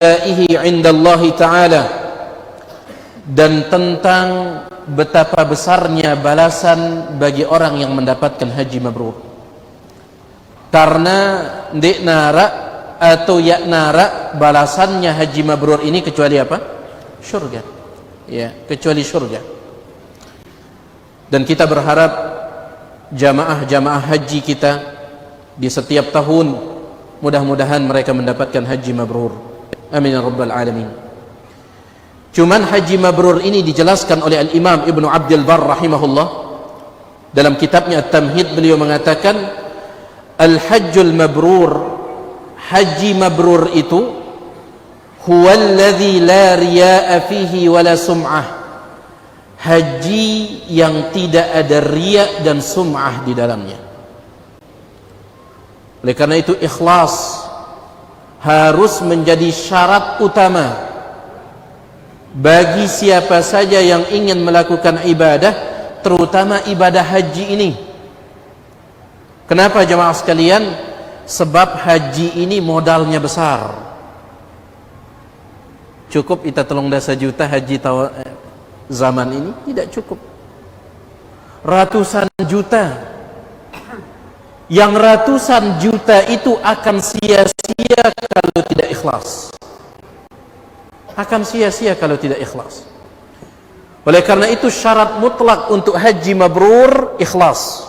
indallahi ta'ala, dan tentang betapa besarnya balasan bagi orang yang mendapatkan haji mabrur. Karena ndek nara atau yak nara balasannya haji mabrur ini kecuali apa? Surga. Ya, kecuali surga. Dan kita berharap jamaah-jamaah haji kita di setiap tahun mudah-mudahan mereka mendapatkan haji mabrur. Amin ya rabbal alamin. Cuman haji mabrur ini dijelaskan oleh Al-Imam Ibnu Abdul Barr rahimahullah dalam kitabnya At-Tamhid. Beliau mengatakan al-hajjul mabrur, haji mabrur itu huwa alladhi la riya'a fihi wala sum'ah, haji yang tidak ada riya dan sum'ah di dalamnya. Oleh karena itu ikhlas harus menjadi syarat utama bagi siapa saja yang ingin melakukan ibadah, terutama ibadah haji ini. Kenapa jemaah sekalian? Sebab haji ini modalnya besar. Cukup kita tolong dasa juta haji zaman ini? Tidak cukup. Ratusan juta. Yang ratusan juta itu akan sia-sia kalau tidak ikhlas. Akan sia-sia kalau tidak ikhlas. Oleh karena itu syarat mutlak untuk haji mabrur ikhlas.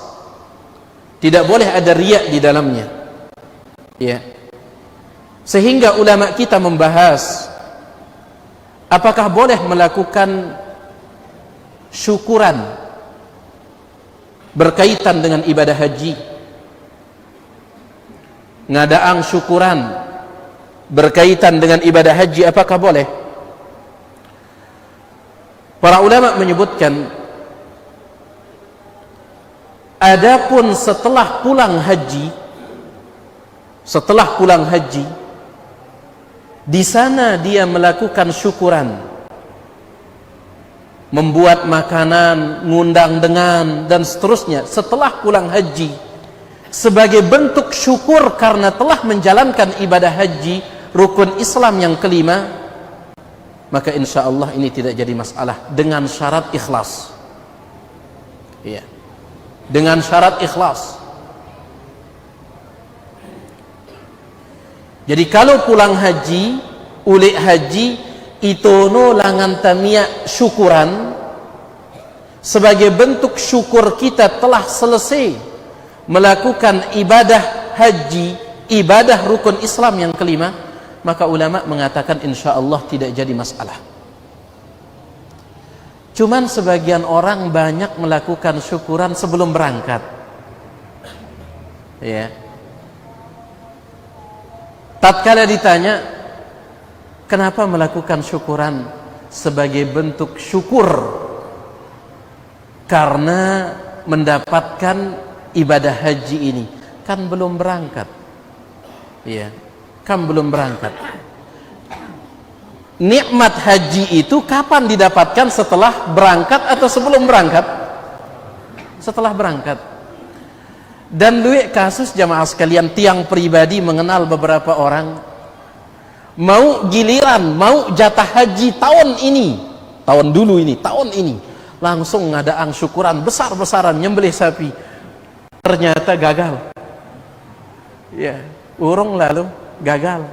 Tidak boleh ada riya di dalamnya. Ya. Sehingga ulama kita membahas apakah boleh melakukan syukuran berkaitan dengan ibadah haji. Ngadaang syukuran berkaitan dengan ibadah haji, apakah boleh? Para ulama menyebutkan adapun setelah pulang haji di sana dia melakukan syukuran, membuat makanan, ngundang dengan dan seterusnya setelah pulang haji sebagai bentuk syukur karena telah menjalankan ibadah haji rukun Islam yang kelima, maka insya Allah ini tidak jadi masalah dengan syarat ikhlas. Iya, dengan syarat ikhlas. Jadi kalau pulang haji, ulik haji itono langan tamia syukuran sebagai bentuk syukur kita telah selesai melakukan ibadah haji, ibadah rukun Islam yang kelima, maka ulama mengatakan insya Allah tidak jadi masalah. Cuman sebagian orang banyak melakukan syukuran sebelum berangkat. Ya. Tatkala ditanya kenapa melakukan syukuran sebagai bentuk syukur karena mendapatkan ibadah haji ini, kan belum berangkat. Ya, kan belum berangkat. Nikmat haji itu kapan didapatkan? Setelah berangkat atau sebelum berangkat? Setelah berangkat. Dan luwek kasus jamaah sekalian, tiang pribadi mengenal beberapa orang mau giliran, mau jatah haji tahun ini, tahun ini langsung ngadaang syukuran besar-besaran, nyembelih sapi, ternyata gagal. Ya, urung lalu gagal.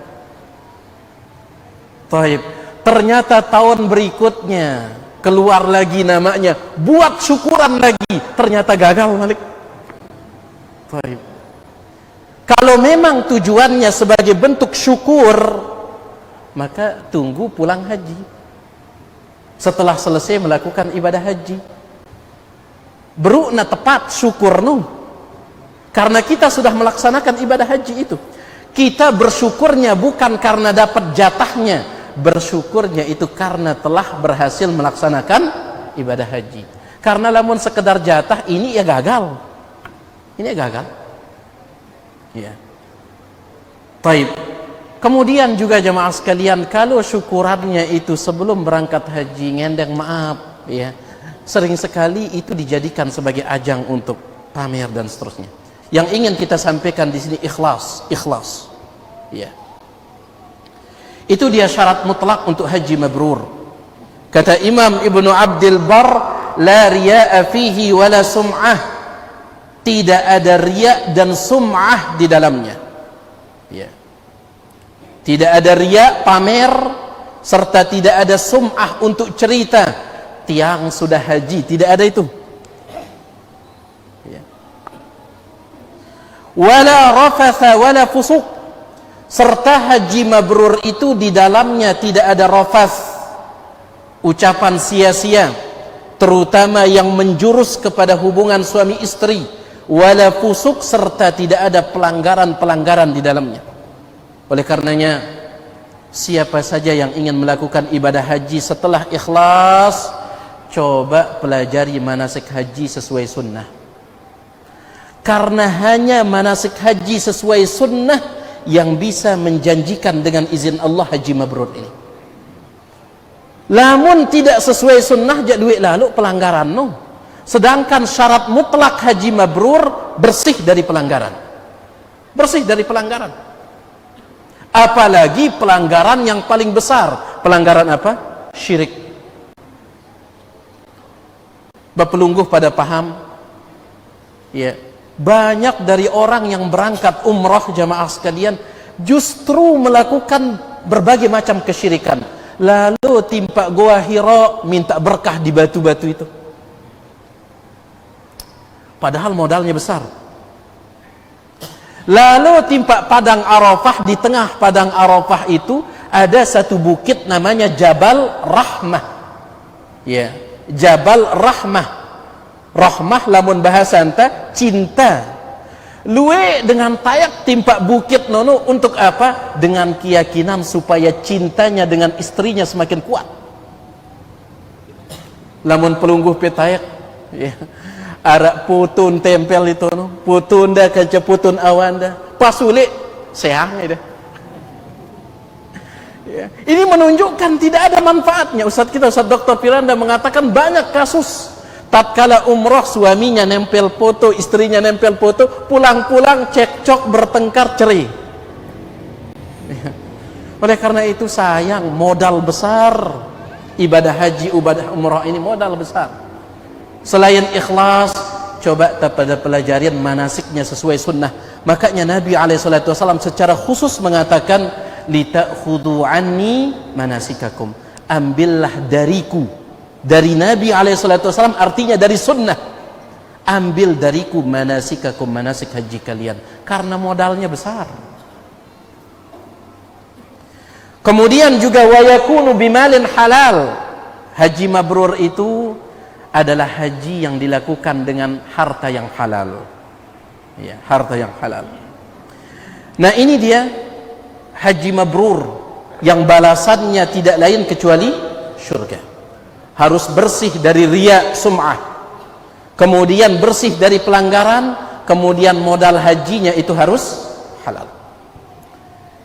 Taib. Ternyata tahun berikutnya keluar lagi namanya, buat syukuran lagi, ternyata gagal balik. Taib. Kalau memang tujuannya sebagai bentuk syukur, maka tunggu pulang haji. Setelah selesai melakukan ibadah haji, berukna tepat syukur nu. Karena kita sudah melaksanakan ibadah haji itu, kita bersyukurnya bukan karena dapat jatahnya, bersyukurnya itu karena telah berhasil melaksanakan ibadah haji. Karena lamun sekedar jatah ini ya gagal, ini ya gagal. Ya. Taib. Kemudian juga jemaah sekalian, kalau syukurannya itu sebelum berangkat haji, ngendeng maaf, ya, sering sekali itu dijadikan sebagai ajang untuk pamer dan seterusnya. Yang ingin kita sampaikan di sini ikhlas, ikhlas. Ya. Itu dia syarat mutlak untuk haji mabrur. Kata Imam Ibnu Abdul Bar, la riya'a fihi wala sum'ah. Tidak ada riya dan sum'ah di dalamnya. Ya. Tidak ada riya, pamer, serta tidak ada sum'ah untuk cerita tiang sudah haji, tidak ada itu. Ya. Wala rafatha wala fusuq. Serta haji mabrur itu di dalamnya tidak ada rafath, ucapan sia-sia, terutama yang menjurus kepada hubungan suami istri, wala fusuk, serta tidak ada pelanggaran-pelanggaran di dalamnya. Oleh karenanya, siapa saja yang ingin melakukan ibadah haji setelah ikhlas, coba pelajari manasik haji sesuai sunnah. Karena hanya manasik haji sesuai sunnah yang bisa menjanjikan dengan izin Allah haji mabrur ini. Lamun tidak sesuai sunnah, jak duit lalu pelanggaran no. Sedangkan syarat mutlak haji mabrur bersih dari pelanggaran. Bersih dari pelanggaran. Apalagi pelanggaran yang paling besar. Pelanggaran apa? Syirik. Berpelungguh pada paham. Ya. Banyak dari orang yang berangkat umrah jamaah sekalian justru melakukan berbagai macam kesyirikan. Lalu timpa Gua Hira minta berkah di batu-batu itu. Padahal modalnya besar. Lalu timpa Padang Arafah, di tengah Padang Arafah itu ada satu bukit namanya Jabal Rahmah. Ya, Jabal Rahmah. Rahmah lamun bahasa anta cinta. Luwe dengan tayak timpa bukit nono untuk apa? Dengan keyakinan supaya cintanya dengan istrinya semakin kuat. Lamun pelungguh petayak, ya. Arak putun tempel itu no, putun dah kaca putun awanda, pasulik seang dah. Ya. Ini menunjukkan tidak ada manfaatnya. Ustaz kita, Ustaz Dr. Firanda mengatakan banyak kasus tatkala umrah suaminya nempel foto, istrinya nempel foto, pulang-pulang cekcok, bertengkar, cerai. Ya. Oleh karena itu sayang, modal besar ibadah haji, ibadah umrah ini modal besar. Selain ikhlas, coba pada pelajarian manasiknya sesuai sunnah. Makanya Nabi SAW secara khusus mengatakan, lita'khudhu anni manasikakum, ambillah dariku. Dari Nabi SAW artinya dari sunnah. Ambil dariku manasikakum, manasik haji kalian, karena modalnya besar. Kemudian juga wayakunu bimalin halal. Haji mabrur itu adalah haji yang dilakukan dengan harta yang halal. Ya, harta yang halal. Nah, ini dia haji mabrur yang balasannya tidak lain kecuali syurga. Harus bersih dari riya, sum'ah, kemudian bersih dari pelanggaran, kemudian modal hajinya itu harus halal.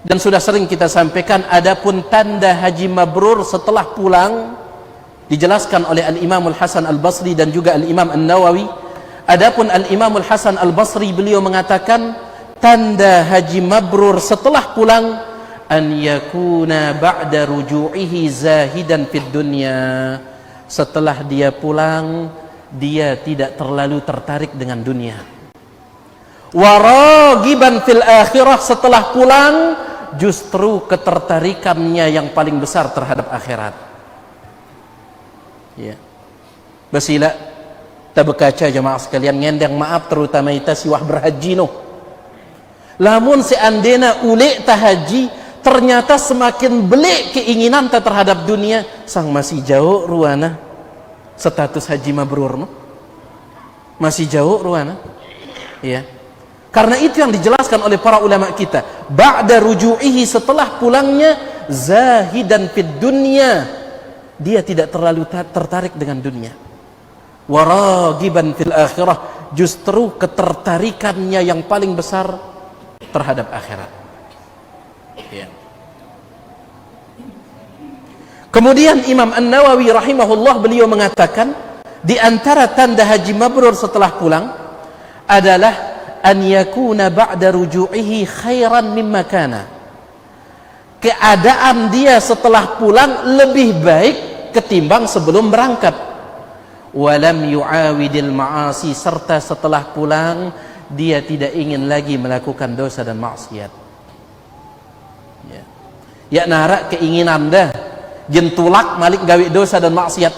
Dan sudah sering kita sampaikan, adapun tanda haji mabrur setelah pulang dijelaskan oleh Al-Imam Al-Hasan Al-Basri dan juga Al-Imam An-Nawawi. Adapun Al-Imam Al-Hasan Al-Basri, beliau mengatakan tanda haji mabrur setelah pulang, an yakuna ba'da ruju'ihi zahidan fid dunya. Setelah dia pulang, dia tidak terlalu tertarik dengan dunia. Waragiban fil akhirah, setelah pulang justru ketertarikannya yang paling besar terhadap akhirat. Ya. Basila tabekaca jamaah sekalian ngendang maaf terutama ita siwah berhaji no. Lamun seandainya ulik tahaji, ternyata semakin belik keinginan terhadap dunia, sang masih jauh ruana status haji mabrur no? Masih jauh ruana. Ya. Karena itu yang dijelaskan oleh para ulama kita, ba'da ruju'ihi, setelah pulangnya, zahidan fid dunya, dia tidak terlalu tertarik dengan dunia. Waragiban fil akhirah, justru ketertarikannya yang paling besar terhadap akhirat. Ya. Kemudian Imam An-Nawawi rahimahullah, beliau mengatakan di antara tanda haji mabrur setelah pulang adalah an yakuna ba'da ruju'ihi khairan mimma kana. keadaan dia setelah pulang lebih baik ketimbang sebelum berangkat. Walam yu'awidil ma'asi, serta setelah pulang dia tidak ingin lagi melakukan dosa dan maksiat. Ya narak keinginan dah jentulak malik gawe dosa dan maksiat.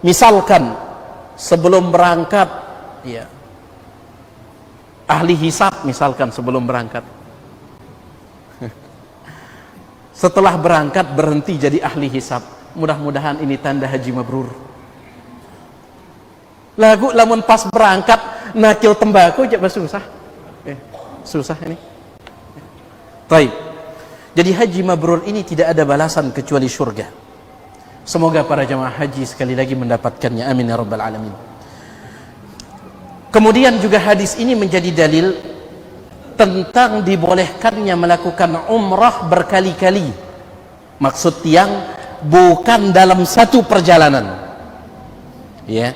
Misalkan sebelum berangkat, ya, ahli hisab misalkan sebelum berangkat. Setelah berangkat berhenti jadi ahli hisab. Mudah-mudahan ini tanda haji mabrur. Lagu lamun pas berangkat nakil tembakau aja susah. Susah ini. Baik. Jadi haji mabrur ini tidak ada balasan kecuali surga. Semoga para jamaah haji sekali lagi mendapatkannya. Amin ya rabbal alamin. Kemudian juga hadis ini menjadi dalil tentang dibolehkannya melakukan umrah berkali-kali. Maksud yang bukan dalam satu perjalanan. Ya.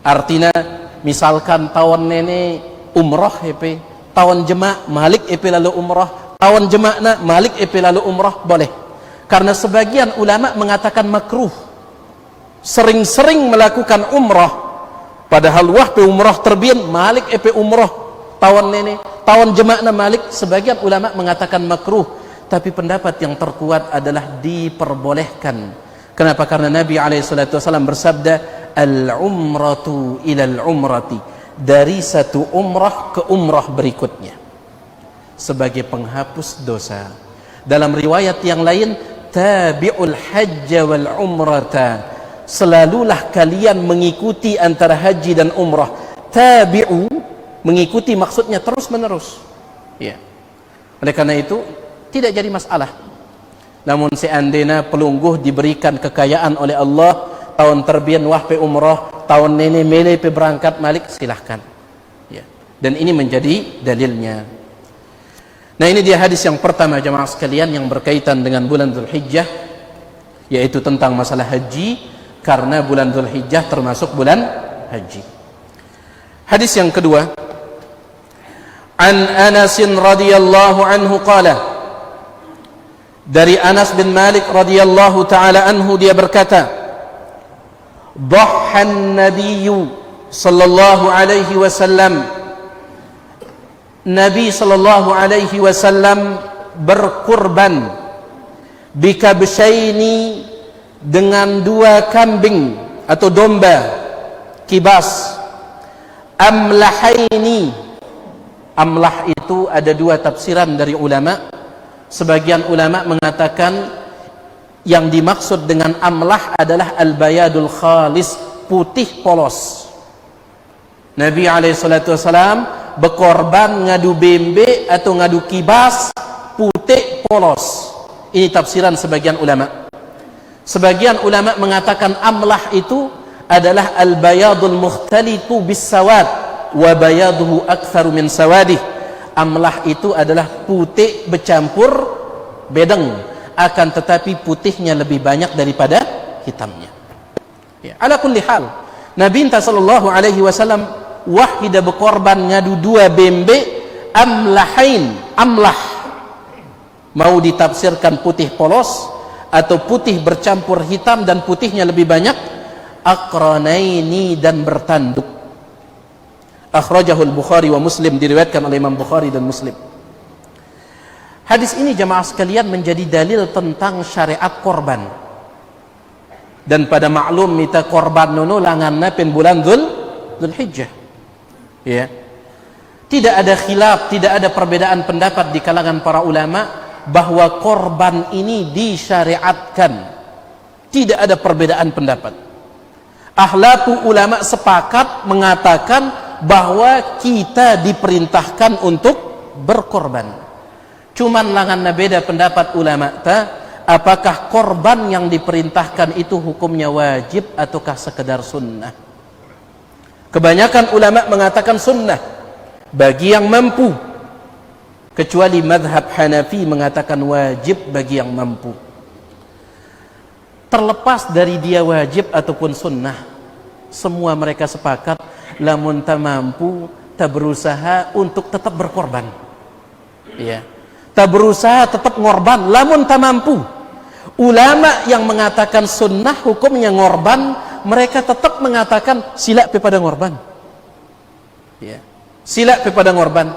Artinya misalkan tahun nenek umrah EP, tahun jemaah malik EP lalu umrah, tahun jemaah malik EP lalu umrah, boleh. Karena sebagian ulama mengatakan makruh sering-sering melakukan umrah, padahal wah pe umrah terbian malik EP umrah tahun nenek, tahun jemaah malik. Sebagian ulama mengatakan makruh, tapi pendapat yang terkuat adalah diperbolehkan. Kenapa? Karena Nabi SAW bersabda, al-umratu ilal umrati, dari satu umrah ke umrah berikutnya, sebagai penghapus dosa. Dalam riwayat yang lain, tabi'ul hajja wal umrata, selalulah kalian mengikuti antara haji dan umrah. Tabi'u, mengikuti maksudnya terus menerus, ya. Oleh karena itu tidak jadi masalah. Namun seandainya pelungguh diberikan kekayaan oleh Allah, tahun terbian wah pe umrah, tahun nenek mele pe berangkat malik, silahkan, ya. Dan ini menjadi dalilnya. Nah, ini dia hadis yang pertama jamaah sekalian yang berkaitan dengan bulan Dzulhijjah, yaitu tentang masalah haji, karena bulan Dzulhijjah termasuk bulan haji. Hadis yang kedua, an Anas radhiyallahu anhu qala, dari Anas bin Malik radhiyallahu taala anhu, dia berkata, dhahhan nabiyyu sallallahu alaihi wasallam, Nabi sallallahu alaihi wasallam berkurban bikabshaini, dengan dua kambing atau domba kibas, amlahaini. Amlah itu ada dua tafsiran dari ulama. Sebagian ulama mengatakan yang dimaksud dengan amlah adalah al-bayadul khalis, putih polos. Nabi SAW berkorban ngadu bembe atau ngadu kibas putih polos. Ini tafsiran sebagian ulama. Sebagian ulama mengatakan amlah itu adalah al-bayadul mukhtalitu bis sawad wa bayaduhu aktsaru min sawadih. Amlah itu adalah putih bercampur bedeng, akan tetapi putihnya lebih banyak daripada hitamnya. Ya, ala kulli hal, Nabi sallallahu alaihi wasallam wahida berkorban ngadu dua bembe amlahain. Amlah mau ditafsirkan putih polos atau putih bercampur hitam dan putihnya lebih banyak, aqranaini, dan bertanduk. Akhrajahul Bukhari wa Muslim, diriwayatkan oleh Imam Bukhari dan Muslim. Hadis ini jamaah sekalian menjadi dalil tentang syariat korban. Dan pada maklum mita korban nono langanna pen bulan Dzulhijjah. Ya. Tidak ada khilaf, tidak ada perbedaan pendapat di kalangan para ulama bahwa korban ini disyariatkan. Tidak ada perbedaan pendapat. Ahlatu ulama sepakat mengatakan bahwa kita diperintahkan untuk berkorban. Cuman langanna beda pendapat ulama apakah korban yang diperintahkan itu hukumnya wajib ataukah sekedar sunnah. Kebanyakan ulama mengatakan sunnah bagi yang mampu, kecuali mazhab Hanafi mengatakan wajib bagi yang mampu. Terlepas dari dia wajib ataupun sunnah, semua mereka sepakat lamun tak mampu, tak berusaha untuk tetap berkorban, ya. kita berusaha tetap ngorban lamun tak mampu. Ulama yang mengatakan sunnah hukumnya ngorban, mereka tetap mengatakan sila pada ngorban, ya, sila pada ngorban.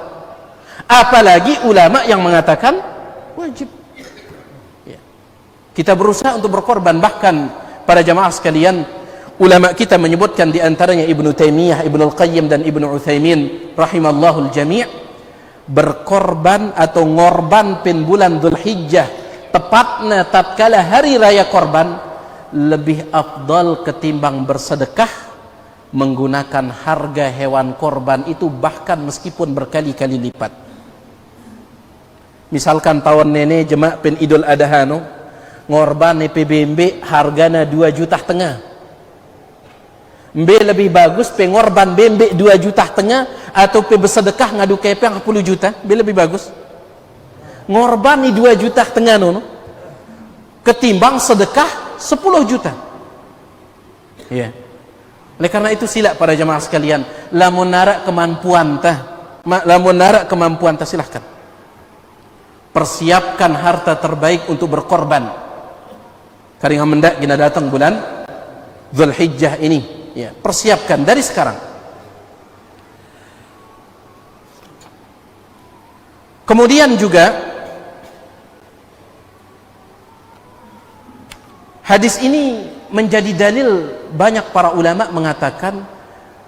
Apalagi ulama yang mengatakan wajib, ya. Kita berusaha untuk berkorban. Bahkan para jamaah sekalian, ulama kita menyebutkan di antaranya Ibnu Taimiyah, Ibnu Al-Qayyim dan Ibnu Utsaimin rahimallahul jami', berkorban atau ngorban pin bulan Dzulhijjah tepatnya tatkala hari raya korban lebih afdal ketimbang bersedekah menggunakan harga hewan korban itu, bahkan meskipun berkali-kali lipat. Misalkan tahun nenek jemaah pin Idul Adha no, ngorban PBMB hargana 2,5 juta. Mbe lebih bagus pengorban bembe 2,5 juta atau pe bersedekah ngadu kepeng 10 juta, mbe lebih bagus ngorban 2,5 juta no, ketimbang sedekah 10 juta. Ya. Oleh karena itu sila para jemaah sekalian, lamun nara kemampuan tah silahkan persiapkan harta terbaik untuk berkorban. Karing mendak gina datang bulan Dzulhijjah ini, ya, persiapkan dari sekarang. Kemudian juga hadis ini menjadi dalil, banyak para ulama mengatakan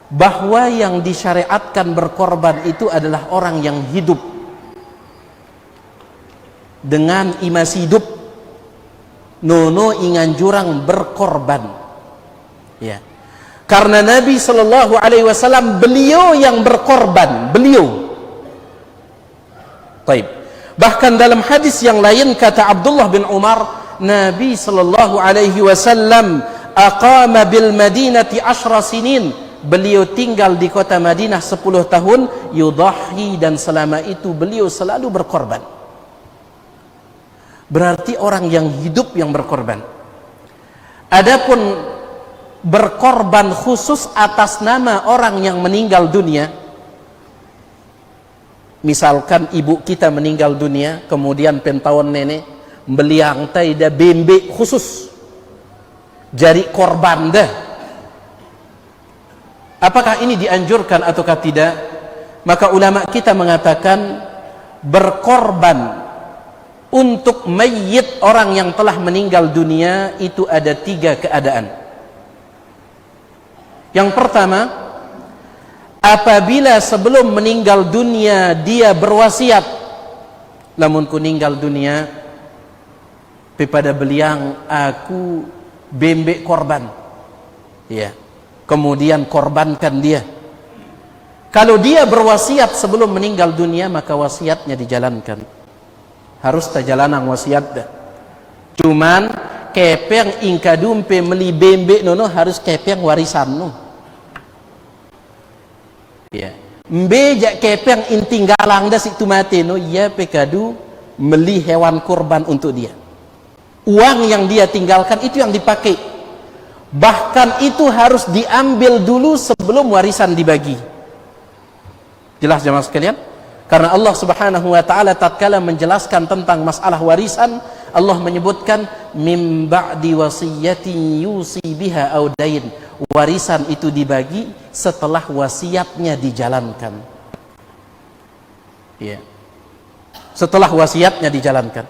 bahwa yang disyariatkan berkorban itu adalah orang yang hidup dengan masih hidup nono ingan jurang berkorban, ya. Karena Nabi Shallallahu Alaihi Wasallam beliau yang berkorban, beliau. Baik. Bahkan dalam hadis yang lain kata Abdullah bin Umar, Nabi Shallallahu Alaihi Wasallam aqama bil Madinati 10 sinin. Beliau tinggal di kota Madinah 10 tahun, yudahi, dan selama itu beliau selalu berkorban. Berarti orang yang hidup yang berkorban. Adapun berkorban khusus atas nama orang yang meninggal dunia, misalkan ibu kita meninggal dunia, kemudian pentauan nenek beliang taida bembe khusus jari korban dah, apakah ini dianjurkan ataukah tidak? Maka ulama kita mengatakan berkorban untuk mayit orang yang telah meninggal dunia itu ada 3 keadaan. Yang pertama, apabila sebelum meninggal dunia dia berwasiat, lamun ku ninggal dunia pada beliang aku bembe korban, ya, kemudian korbankan dia. Kalau dia berwasiat sebelum meninggal dunia, maka wasiatnya dijalankan, harus tajalanan wasiat dah. Cuman kepeng ingkadumpe meli bembe nono harus kepeng warisan no, ya. Mbejak kepeng intinggalang dah situ mati no, ya pekadu meli hewan kurban untuk dia. Uang yang dia tinggalkan itu yang dipakai, bahkan itu harus diambil dulu sebelum warisan dibagi. Jelas jemaah sekalian? Karena Allah Subhanahu wa taala tatkala menjelaskan tentang masalah warisan, Allah menyebutkan mim ba'di wasiyatin yusi biha aw dain. Warisan itu dibagi setelah wasiatnya dijalankan. Ya. Setelah wasiatnya dijalankan.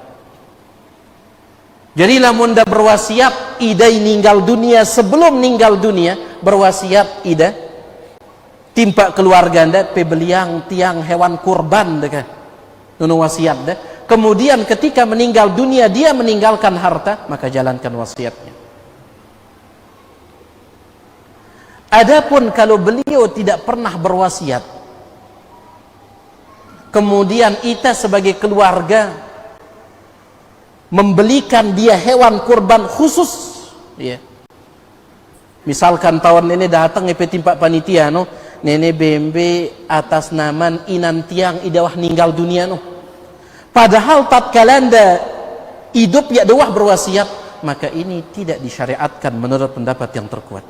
Jadi lamun dah berwasiat idai ninggal dunia, sebelum ninggal dunia berwasiat ida timpa keluarga anda pebeliang tiang hewan kurban dekat nuno wasiat dah. Kemudian ketika meninggal dunia dia meninggalkan harta, maka jalankan wasiatnya. Adapun kalau beliau tidak pernah berwasiat, kemudian kita sebagai keluarga membelikan dia hewan kurban khusus, ya. Misalkan tahun ini datang timpa panitia no, nenek bembe atas nama inan tiang idawah ninggal dunia no. Padahal tatkala anda hidup ya dawah berwasiat, maka ini tidak disyariatkan menurut pendapat yang terkuat.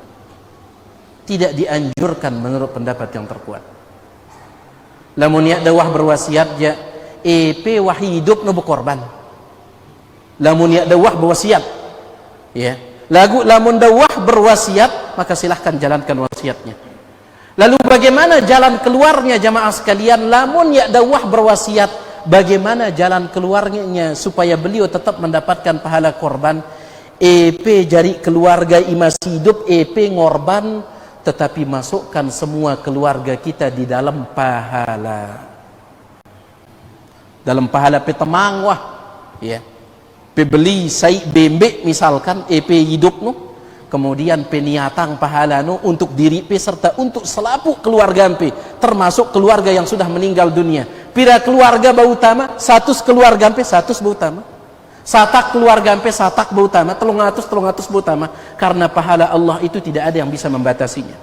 Tidak dianjurkan menurut pendapat yang terkuat. Lamun ya dawah berwasiat ya EP wah hidup nu berkorban. Lamun ya dawah berwasiat, ya. Lamun dawah berwasiat, maka silahkan jalankan wasiatnya. Lalu bagaimana jalan keluarnya jamaah sekalian? Lamun ya dawah berwasiat, bagaimana jalan keluarnya supaya beliau tetap mendapatkan pahala korban? EP jari keluarga masih hidup, EP ngorban, tetapi masukkan semua keluarga kita di dalam pahala. Dalam pahala petemang wah, ya. Beli sai bembe misalkan EP hidup nu, kemudian peniatang pahala nu untuk diri pe serta untuk selapu keluarga pe, termasuk keluarga yang sudah meninggal dunia. Pira keluarga bau utama, 100 keluarga pe 100 bau utama. Satak keluarga pe satak bau utama, 300 bau utama, karena pahala Allah itu tidak ada yang bisa membatasinya.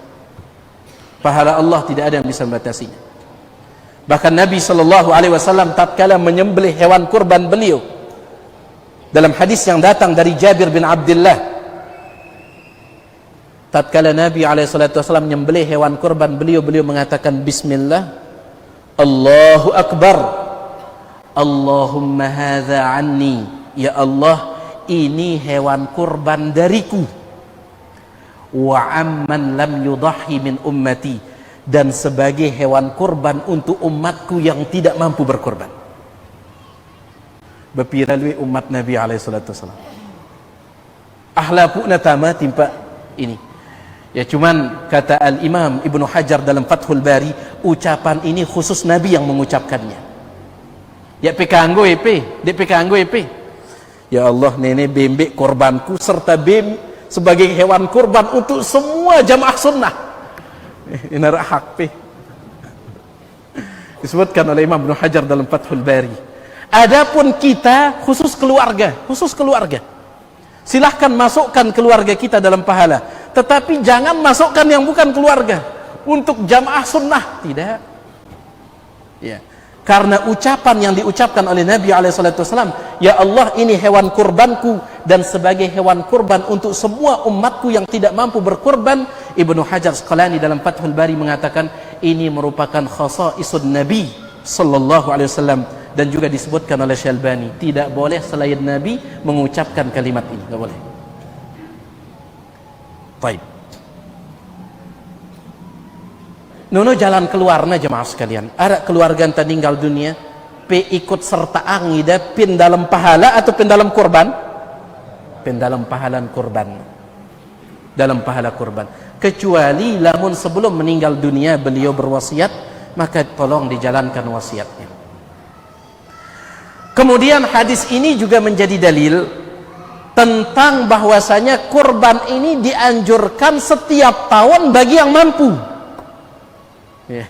Pahala Allah tidak ada yang bisa membatasinya. Bahkan Nabi SAW tatkala menyembelih hewan kurban beliau, dalam hadis yang datang dari Jabir bin Abdullah, tatkala Nabi SAW menyembelih hewan kurban beliau mengatakan bismillah, Allahu Akbar, Allahumma hadza anni, ya Allah ini hewan kurban dariku, wa amman lam yudahhi min ummati, dan sebagai hewan kurban untuk umatku yang tidak mampu berkorban. Bepiralui umat Nabi SAW. Ahlapuna tamat timpa ini. Ya cuman kata Al-Imam Ibnu Hajar dalam Fathul Bari, ucapan ini khusus Nabi yang mengucapkannya. Ya pekanggo EP, dek pekanggo EP. Ya Allah, nenek bembe korbanku serta sebagai hewan kurban untuk semua jamaah sunnah. Ini hak pe. Disebutkan oleh Imam Ibnu Hajar dalam Fathul Bari. Adapun kita khusus keluarga. Silahkan masukkan keluarga kita dalam pahala, tetapi jangan masukkan yang bukan keluarga untuk jamaah sunnah, tidak. Ya, karena ucapan yang diucapkan oleh Nabi SAW, ya Allah ini hewan kurbanku dan sebagai hewan kurban untuk semua umatku yang tidak mampu berkurban. Ibnu Hajar Asqalani dalam Fathul Bari mengatakan ini merupakan khasaisun Nabi sallallahu alaihi wasallam, dan juga disebutkan oleh Syalbani, tidak boleh selain Nabi mengucapkan kalimat ini, tidak boleh. Baik. Nono jalan keluarna jemaah sekalian. Ada keluarga yang meninggal dunia, pe ikut serta angida pin dalam pahala atau pin dalam kurban? Pin dalam pahala kurban. Dalam pahala kurban. Kecuali lamun sebelum meninggal dunia beliau berwasiat, maka tolong dijalankan wasiatnya. Kemudian hadis ini juga menjadi dalil tentang bahwasanya kurban ini dianjurkan setiap tahun bagi yang mampu. Ya.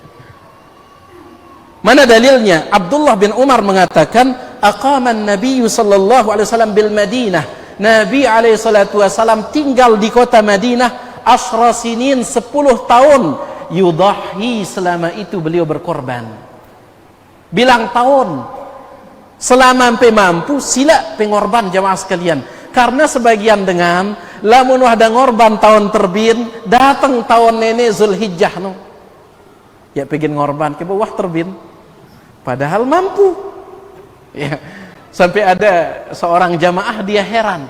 Mana dalilnya? Abdullah bin Umar mengatakan, aqaman Nabi sallallahu alaihi wasallam bil Madinah. Nabi alaihi salatu wasallam tinggal di kota Madinah asra sinin, 10 tahun. Yudahi, selama itu beliau berkorban. Bilang tahun. Selama mampu sila pengorban jamaah sekalian. Karena sebagian dengan lamun wahda ngorban tahun terbin, datang tahun nenek Zulhijjah no. Ya pengen ngorban ke bawah terbin. Padahal mampu. Ya, sampai ada seorang jamaah dia heran.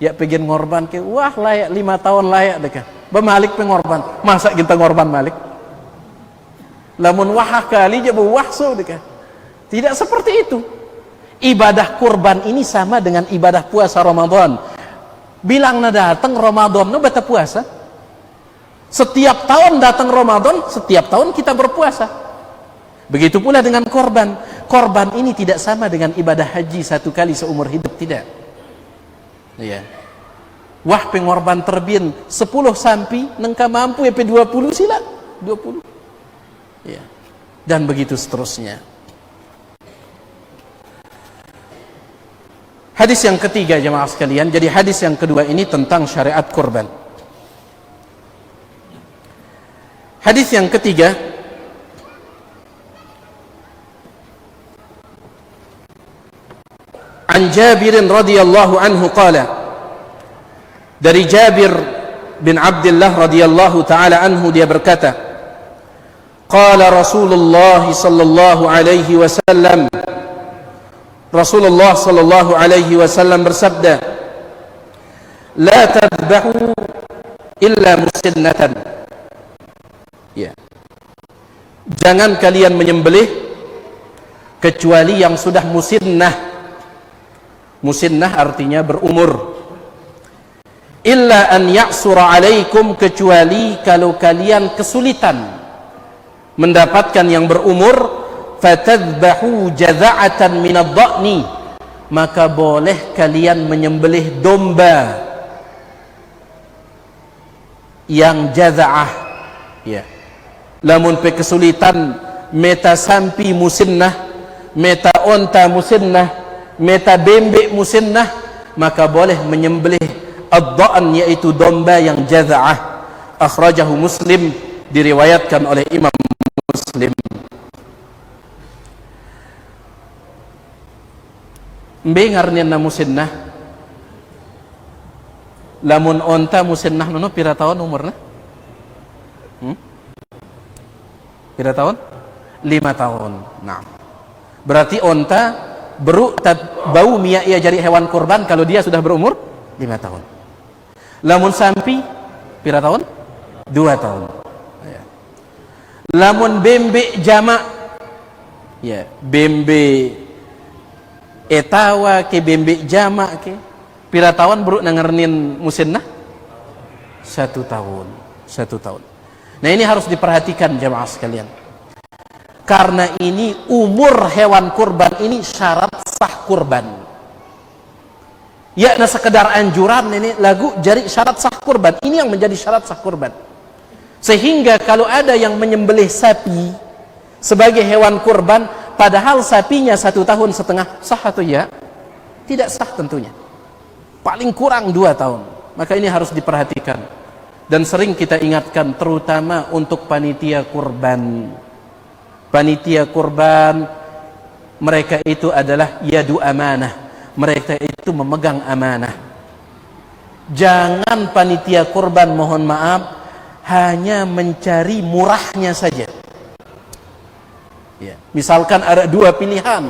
Ya pengen ngorban ke wah layak 5 tahun layak dekat. Bemalik pengorban. Masa kita ngorban malik? Lamun wah kali je bawah so dekat. Tidak seperti itu. Ibadah kurban ini sama dengan ibadah puasa Ramadan. Bilang na datang Ramadan no bata puasa. Setiap tahun datang Ramadan, setiap tahun kita berpuasa. Begitu pula dengan korban. Korban ini tidak sama dengan ibadah haji 1 kali seumur hidup, tidak. Ya. Wah pengorban terbin 10 sampi nengka mampu EP 20 sila 20. Ya. Dan begitu seterusnya. Hadis yang ketiga jemaah sekalian, jadi hadis yang kedua ini tentang syariat kurban. Hadis yang ketiga, an Jabir radhiyallahu anhu qala, dari Jabir bin Abdullah radhiyallahu taala anhu dia berkata, Qala Rasulullah sallallahu alaihi wasallam, Rasulullah sallallahu alaihi wasallam bersabda, la tadbahu illa musinnatan. Ya. Jangan kalian menyembelih kecuali yang sudah musinnah. Musinnah artinya berumur. Illa an ya'sura alaikum, kecuali kalau kalian kesulitan mendapatkan yang berumur, fatadbahu jaza'atan minad dha'ni, maka boleh kalian menyembelih domba yang jaza'ah. Ya. Lamun pe kesulitan meta sampi musinnah, meta onta musinnah, meta bembek musinnah, maka boleh menyembelih ad-dha'n, yaitu domba yang jaza'ah. Akhrajahu Muslim, diriwayatkan oleh Imam Muslim. Mbengarnya na musinnah, lamun onta musinnah nono pira tahun umurna? Pira tahun? 5 tahun. Nah, berarti onta bau miya ia jadi hewan kurban kalau dia sudah berumur 5 tahun. Lamun sampi pira tahun? 2 tahun. Ya. Lamun bembe jamak, ya, bembe etawa ke bembe jamak ke pira tahun baru nangernin musinnah? 1 tahun. 1 tahun. Nah, ini harus diperhatikan jamaah sekalian, karena ini umur hewan kurban ini syarat sah kurban. Ya, nah sekedar anjuran ini lagu jadi syarat sah kurban. Ini yang menjadi syarat sah kurban. Sehingga kalau ada yang menyembelih sapi sebagai hewan kurban, padahal sapinya 1 tahun setengah, sah atau ya? Tidak sah tentunya. Paling kurang 2 tahun. Maka ini harus diperhatikan. Dan sering kita ingatkan, terutama untuk panitia kurban. Panitia kurban, mereka itu adalah yadu amanah. Mereka itu memegang amanah. Jangan panitia kurban, mohon maaf, hanya mencari murahnya saja. Ya. Misalkan ada 2 pilihan.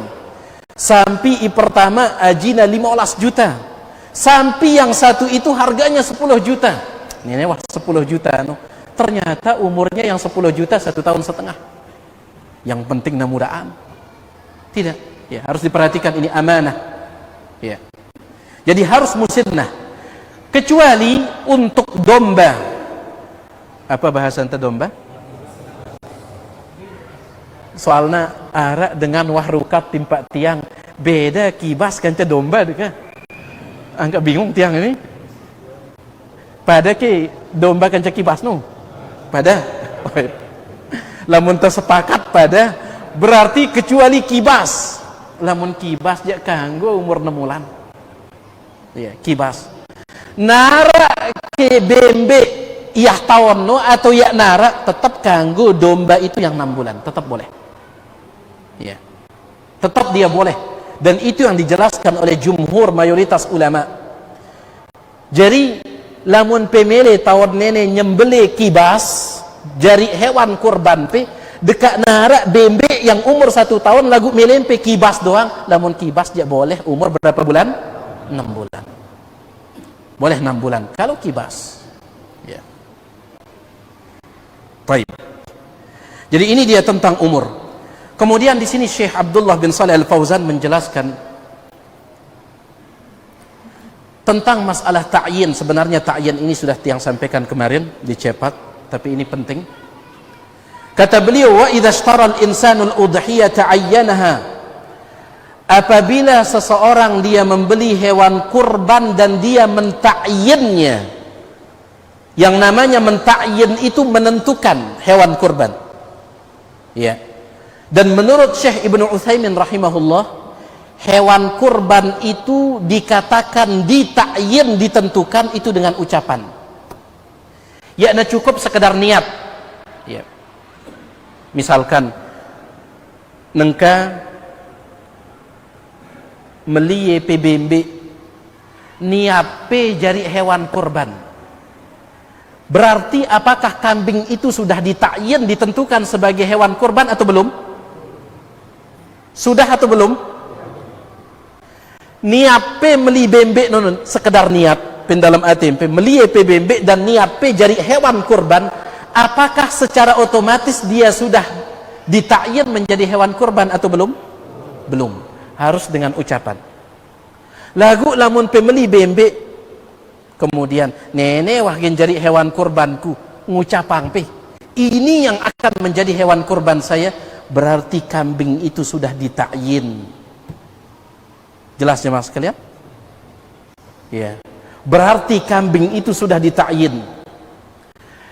Sampi pertama ajina 15 juta. Sampi yang satu itu harganya 10 juta. Ini wah 10 juta. Ternyata umurnya yang 10 juta 1 tahun setengah. Yang penting namudaan. Tidak. Ya, harus diperhatikan, ini amanah. Ya. Jadi harus musinnah. Kecuali untuk domba. Apa bahasa ente domba? Soalnya arak dengan wahrukat timpak tiang beda kibas kan domba deka. Angkat bingung tiang ini. Pada ke domba kan kibas no. Pada. Lamun tersepakat pada berarti kecuali kibas. Lamun kibas dia kanggo umur 6 bulan. Ya, kibas. Nara ke bembe iyah tahun no atau ya nara tetap kanggo domba itu yang 6 bulan, tetap boleh. Ya. Tetap dia boleh. Dan itu yang dijelaskan oleh jumhur mayoritas ulama. Jadi lamun pemele tawar nene nyembele kibas jari hewan kurban pe dekat nara bembe yang umur 1 tahun lagu melempe kibas doang. Lamun kibas dia boleh umur berapa bulan? 6 bulan. Boleh 6 bulan kalau kibas. Ya. Baik. Jadi ini dia tentang umur. Kemudian di sini Syekh Abdullah bin Shalih Al-Fauzan menjelaskan tentang masalah ta'yin. Sebenarnya ta'yin ini sudah tiang sampaikan kemarin dicepat, tapi ini penting. Kata beliau, wa idza ishtara al-insanu al-udhiyata 'ayyanaha, apabila seseorang dia membeli hewan kurban dan dia mentakyinnya. Yang namanya mentakyin itu menentukan hewan kurban. Ya. Dan menurut Syekh Ibnu Utsaimin rahimahullah, hewan kurban itu dikatakan ditakyin, ditentukan itu dengan ucapan. Ya, nah cukup sekedar niat. Ya. Misalkan nengka meliye PBMB niat pe jari hewan kurban. Berarti apakah kambing itu sudah ditakyin, ditentukan sebagai hewan kurban atau belum? Sudah atau belum? Niat pe meli bembek non sekedar niat pen dalam hati pe meli pe bembek dan niat pe jadi hewan kurban, apakah secara otomatis dia sudah ditakyin menjadi hewan kurban atau belum? Belum. Harus dengan ucapan. Lagu lamun pe meli bembek kemudian nenek wahgen jadi hewan kurbanku, ngucapang pe ini yang akan menjadi hewan kurban saya, berarti kambing itu sudah ditakyin. Jelas jemaah sekalian? Ya. Berarti kambing itu sudah ditakyin.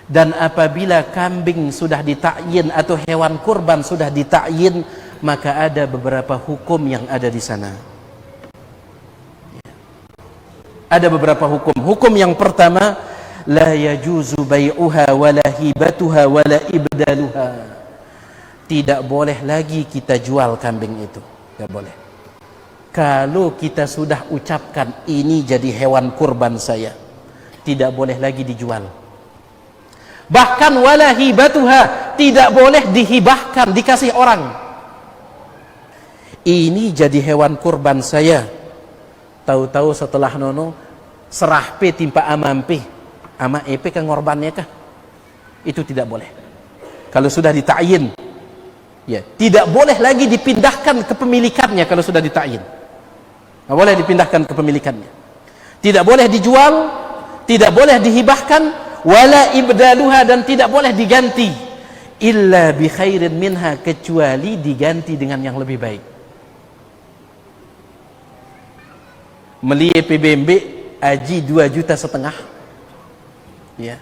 Dan apabila kambing sudah ditakyin atau hewan kurban sudah ditakyin, maka ada beberapa hukum yang ada di sana. Ada beberapa hukum. Hukum yang pertama, la yajuzu bai'uha wala hibatuha wala ibdaluha. Tidak boleh lagi kita jual kambing itu. Tidak boleh. Kalau kita sudah ucapkan ini jadi hewan kurban saya, tidak boleh lagi dijual. Bahkan wala hibatuha, tidak boleh dihibahkan, dikasih orang. Ini jadi hewan kurban saya. Tahu-tahu setelah nono serah pe timpa amampe, ama epe kan ngorbannya kah? Itu tidak boleh. Kalau sudah ditakyin, ya, tidak boleh lagi dipindahkan kepemilikannya kalau sudah ditakyin. Tidak boleh dipindahkan kepemilikannya. Tidak boleh dijual, tidak boleh dihibahkan, wala ibdaluha, dan tidak boleh diganti. Illa bi khairin minha, kecuali diganti dengan yang lebih baik. Melie PBMB aji 2,5 juta. Ya.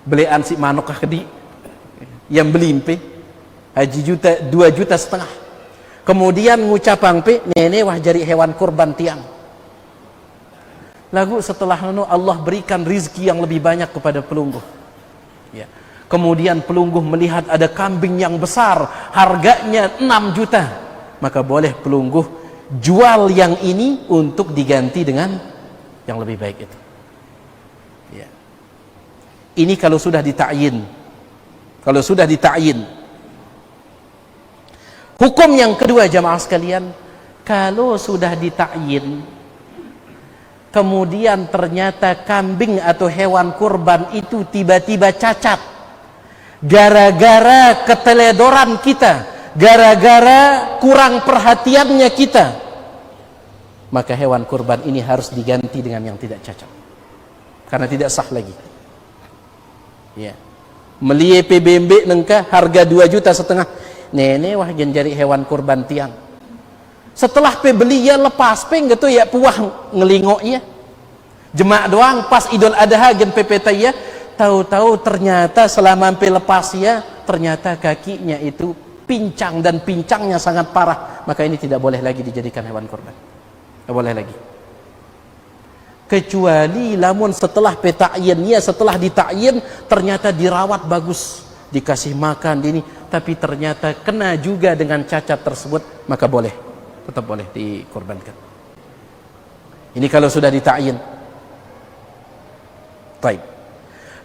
Belian si manokah kedi yang beli empe haji 2,5 juta. Kemudian ngucapang pe nenek wah jadi hewan kurban tiang. Lagu setelah itu Allah berikan rizki yang lebih banyak kepada pelungguh. Ya. Kemudian pelungguh melihat ada kambing yang besar, harganya 6 juta. Maka boleh pelungguh jual yang ini untuk diganti dengan yang lebih baik itu. Ya. Ini kalau sudah ditakyin. Kalau sudah ditakyin. Hukum yang kedua jamaah sekalian, kalau sudah ditakyin, kemudian ternyata kambing atau hewan kurban itu tiba-tiba cacat, gara-gara keteledoran kita, gara-gara kurang perhatiannya kita, maka hewan kurban ini harus diganti dengan yang tidak cacat, karena tidak sah lagi. Ya. Melie PBMB nengka harga 2,5 juta. Nenek wah jadi hewan kurban tiang. Setelah pe beli ya lepas pe gitu ya puah ngelingok ya. Jemak doang pas Idul Adha gen PPT ya, tahu-tahu ternyata selama pe lepas ya, ternyata kakinya itu pincang dan pincangnya sangat parah. Maka ini tidak boleh lagi dijadikan hewan kurban. Tidak boleh lagi. Kecuali lamun setelah petakyin ya, setelah ditakyin ternyata dirawat bagus, dikasih makan ini, tapi ternyata kena juga dengan cacat tersebut, maka boleh, tetap boleh dikorbankan. Ini kalau sudah ditakyin. Baik.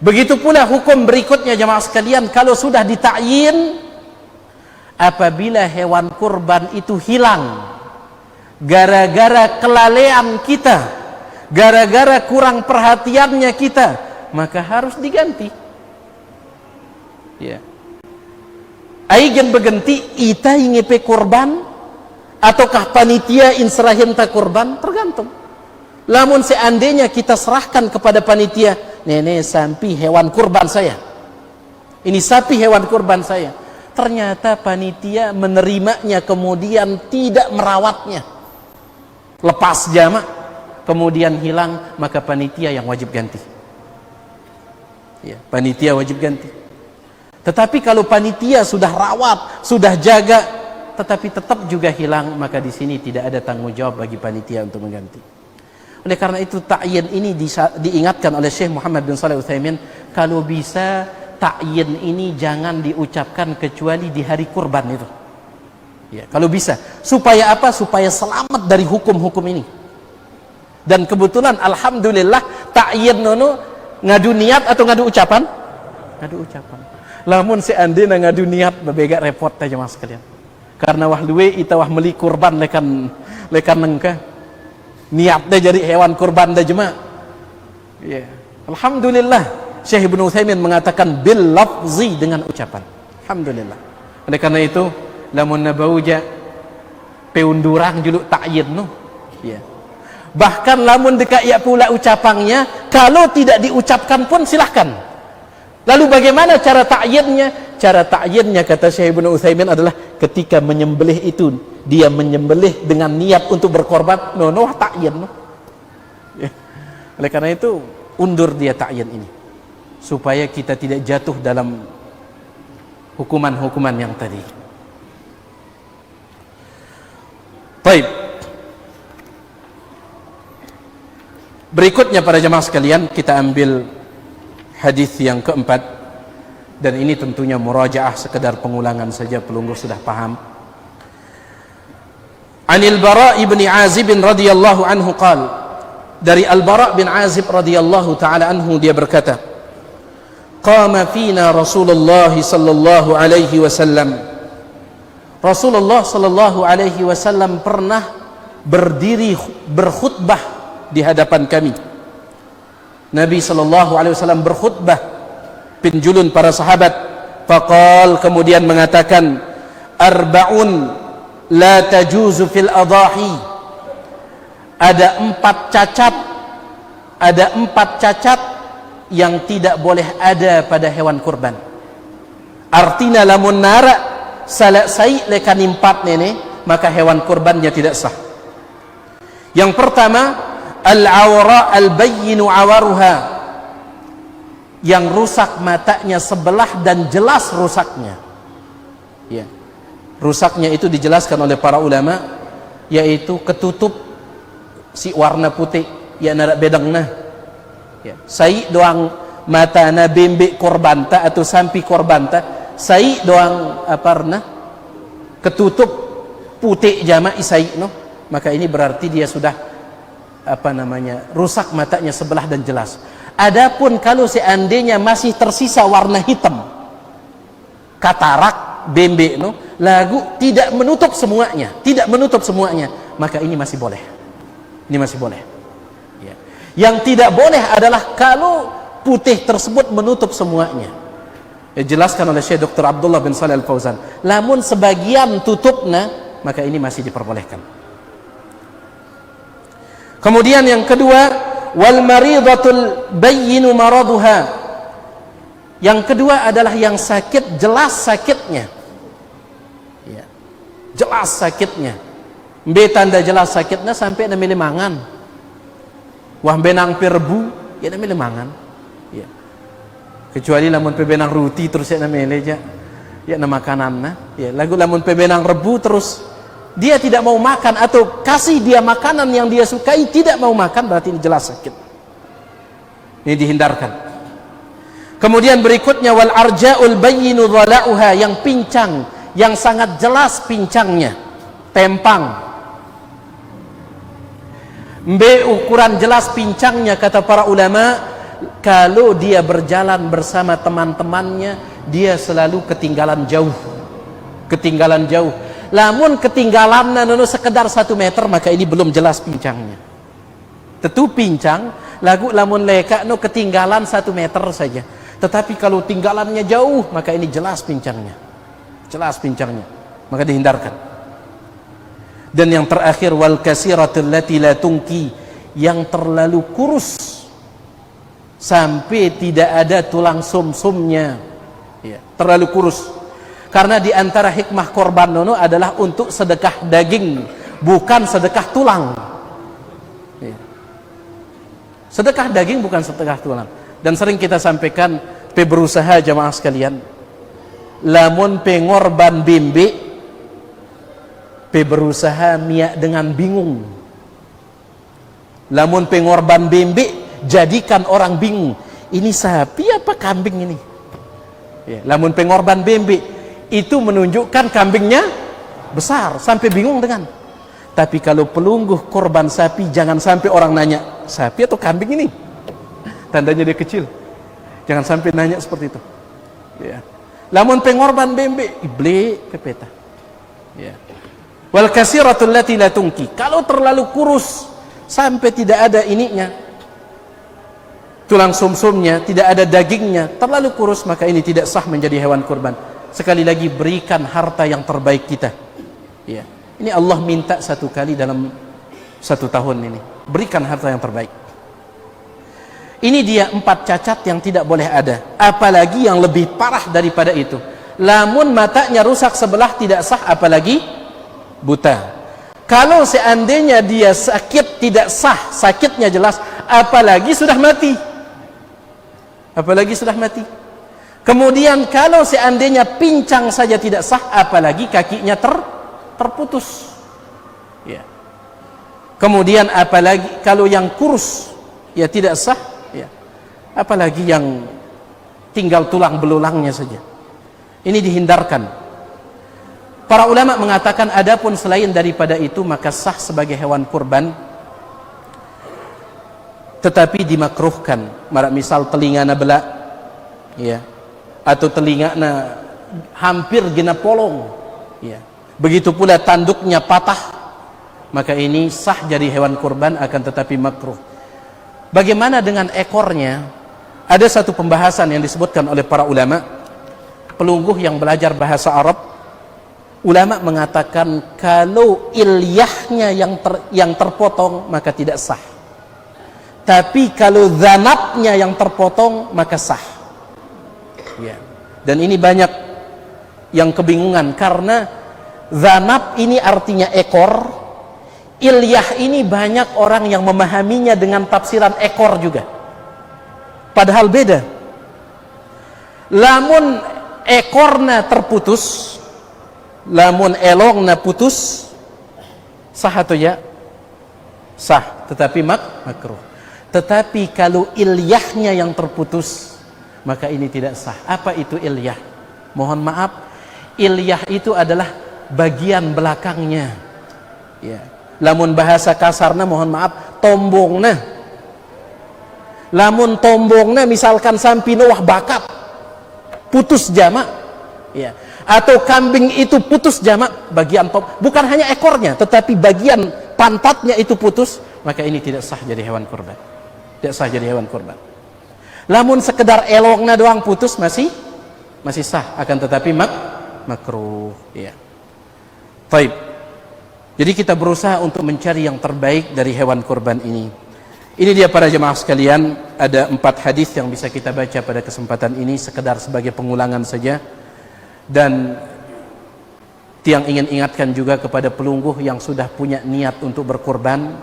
Begitu pula hukum berikutnya jemaah sekalian, kalau sudah ditakyin, apabila hewan kurban itu hilang gara-gara kelalaian kita, gara-gara kurang perhatiannya kita, maka harus diganti. Ya. Aigen berganti ita ingepe korban ataukah panitia inserahin ta korban, tergantung. Lamun seandainya kita serahkan kepada panitia, nenek sapi hewan kurban saya, ini sapi hewan kurban saya, ternyata panitia menerimanya kemudian tidak merawatnya, lepas jamak, kemudian hilang, maka panitia yang wajib ganti. Ya, panitia wajib ganti. Tetapi kalau panitia sudah rawat, sudah jaga, tetapi tetap juga hilang, maka di sini tidak ada tanggung jawab bagi panitia untuk mengganti. Oleh karena itu ta'yin ini diingatkan oleh Syekh Muhammad bin Shalih Al-Utsaimin, kalau bisa ta'yin ini jangan diucapkan kecuali di hari kurban itu. Ya, kalau bisa, supaya apa? Supaya selamat dari hukum-hukum ini. Dan kebetulan alhamdulillah ta'yin nono Ngadu niat atau ngadu ucapan? Ngadu ucapan. Lamun seandainya ngadu niat babega repot aja mas sekalian. Karena wah luwe ita wah meli kurban lekan nengka. Niatnya jadi hewan kurban dah jema. Ya. Alhamdulillah Syekh Ibnu Utsaimin mengatakan bil lafzi dengan ucapan. Alhamdulillah. Oleh karena itu lamun nabauja peundurang juluk ta'yin no. Ya. Bahkan lamun dekat ya pula ucapannya, kalau tidak diucapkan pun silahkan. Lalu bagaimana cara ta'yinnya? Cara ta'yinnya kata Syekh Ibnu Utsaimin adalah ketika menyembelih itu, dia menyembelih dengan niat untuk berkorban, no ta'yin no. Ya. Oleh karena itu undur dia ta'yin ini supaya kita tidak jatuh dalam hukuman-hukuman yang tadi. Baik. Berikutnya para jemaah sekalian, kita ambil hadis yang keempat, dan ini tentunya murajaah, sekedar pengulangan saja, pelunggu sudah paham. Anil Bara' ibn Azib radhiyallahu anhu qala, dari Al Bara' bin Azib radhiyallahu taala anhu dia berkata, qama fina Rasulullah sallallahu alaihi wasallam, Rasulullah sallallahu alaihi wasallam pernah berdiri berkhutbah di hadapan kami. Nabi sallallahu alaihi wasallam berkhutbah pinjulun para sahabat. Faqal, kemudian mengatakan, arba'un la tajuzu fil adahi, ada empat cacat yang tidak boleh ada pada hewan kurban. Artinya lamun nara salasai lekan empat nene, maka hewan kurbannya tidak sah. Yang pertama, al-awra al-bayyinu awaruha, yang rusak matanya sebelah dan jelas rusaknya. Ya. Rusaknya itu dijelaskan oleh para ulama, yaitu ketutup si warna putih, ya narak bedangna. Ya. Sai doang mata na bembe korbanta atau sampi korbanta, sai doang aparna ketutup putih jama isai no, maka ini berarti dia sudah rusak matanya sebelah dan jelas. Adapun kalau seandainya masih tersisa warna hitam, katarak, bembe no, lagu tidak menutup semuanya, maka ini masih boleh. Ini masih boleh. Ya. Yang tidak boleh adalah kalau putih tersebut menutup semuanya. Dijelaskan oleh Syekh Dr. Abdullah bin Shalih Al-Fauzan. Lamun sebagian tutupnya, maka ini masih diperbolehkan. Kemudian yang kedua, wal maridatul bayyinu maraduha, yang kedua adalah yang sakit, jelas sakitnya. Ya. Jelas sakitnya. Mbe tanda jelas sakitnya sampai na mangan. Wah benang perbu, ya na mangan. Ya. Kecuali lamun pebenang ruti terus ya na meleja, ya na makananna. Ya, lagu lamun pebenang rebu terus dia tidak mau makan, atau kasih dia makanan yang dia sukai tidak mau makan, berarti ini jelas sakit. Ini dihindarkan. Kemudian berikutnya, wal arja'ul bayyinu dhala'uha, yang pincang, yang sangat jelas pincangnya, tempang. Mbe ukuran jelas pincangnya, kata para ulama, kalau dia berjalan bersama teman-temannya, dia selalu ketinggalan jauh. Lamun ketinggalan sekedar 1 meter, maka ini belum jelas pincangnya. Tentu pincang, lagu lamun leka ketinggalan 1 meter saja. Tetapi kalau tinggalannya jauh, maka ini jelas pincangnya. Maka dihindarkan. Dan yang terakhir, wal kasiratul lati la tungki, yang terlalu kurus sampai tidak ada tulang sumsumnya. Ya, terlalu kurus. Karena di antara hikmah korban nono adalah untuk sedekah daging, bukan sedekah tulang. Ya. Sedekah daging bukan sedekah tulang. Dan sering kita sampaikan, berusaha jamaah sekalian, lamun pengorban bimbi, berusaha miak dengan bingung. Lamun pengorban bimbi, jadikan orang bingung. Ini sapi apa kambing ini? Ya. Lamun pengorban bimbi, itu menunjukkan kambingnya besar sampai bingung dengan. Tapi kalau pelungguh korban sapi, jangan sampai orang nanya sapi atau kambing ini. tandanya dia kecil. Jangan sampai nanya seperti itu. Ya. Lamun pengorban bembe, ible pepeta. Ya. Wal kasiratul lati la tungki. Kalau terlalu kurus sampai tidak ada ininya, tulang sumsumnya, tidak ada dagingnya, terlalu kurus, maka ini tidak sah menjadi hewan kurban. Sekali lagi, berikan harta yang terbaik kita. Ya. Ini Allah minta satu kali dalam 1 tahun ini. Berikan harta yang terbaik. Ini dia 4 cacat yang tidak boleh ada. Apalagi yang lebih parah daripada itu. Lamun matanya rusak sebelah tidak sah, apalagi buta. Kalau seandainya dia sakit tidak sah, sakitnya jelas, apalagi sudah mati. Apalagi sudah mati. Kemudian kalau seandainya pincang saja tidak sah, apalagi kakinya terputus. Ya. Kemudian apalagi kalau yang kurus, ya tidak sah, ya. Apalagi yang tinggal tulang belulangnya saja. Ini dihindarkan. Para ulama mengatakan adapun selain daripada itu maka sah sebagai hewan kurban, tetapi dimakruhkan. Misal telingana belak, ya, atau telingana hampir gena polong, ya. Begitu pula tanduknya patah, maka ini sah jadi hewan kurban, akan tetapi makruh. Bagaimana dengan ekornya? Ada satu pembahasan yang disebutkan oleh para ulama, pelungguh yang belajar bahasa Arab. Ulama mengatakan kalau ilyahnya yang terpotong maka tidak sah. Tapi kalau zanabnya yang terpotong maka sah. Ya. Dan ini banyak yang kebingungan karena zanab ini artinya ekor, ilyah ini banyak orang yang memahaminya dengan tafsiran ekor juga. Padahal beda. Lamun ekorna terputus, lamun elongna putus, sah atau ya? Sah, tetapi makruh. Tetapi kalau ilyahnya yang terputus, maka ini tidak sah. Apa itu ilyah? Mohon maaf, ilyah itu adalah bagian belakangnya. Ya. Lamun bahasa kasarna, mohon maaf, tombongna. Lamun tombongna misalkan sampino wah bakat, putus jamak, ya. Atau kambing itu putus jamak, bagian bukan hanya ekornya, tetapi bagian pantatnya itu putus, maka ini tidak sah jadi hewan kurban. Tidak sah jadi hewan kurban. Lamun sekedar elongna doang putus masih sah, akan tetapi makruh, ya. Baik. Jadi kita berusaha untuk mencari yang terbaik dari hewan kurban ini. Ini dia para jemaah sekalian, ada 4 hadis yang bisa kita baca pada kesempatan ini sekedar sebagai pengulangan saja. Dan tiang ingin ingatkan juga kepada pelungguh yang sudah punya niat untuk berkurban,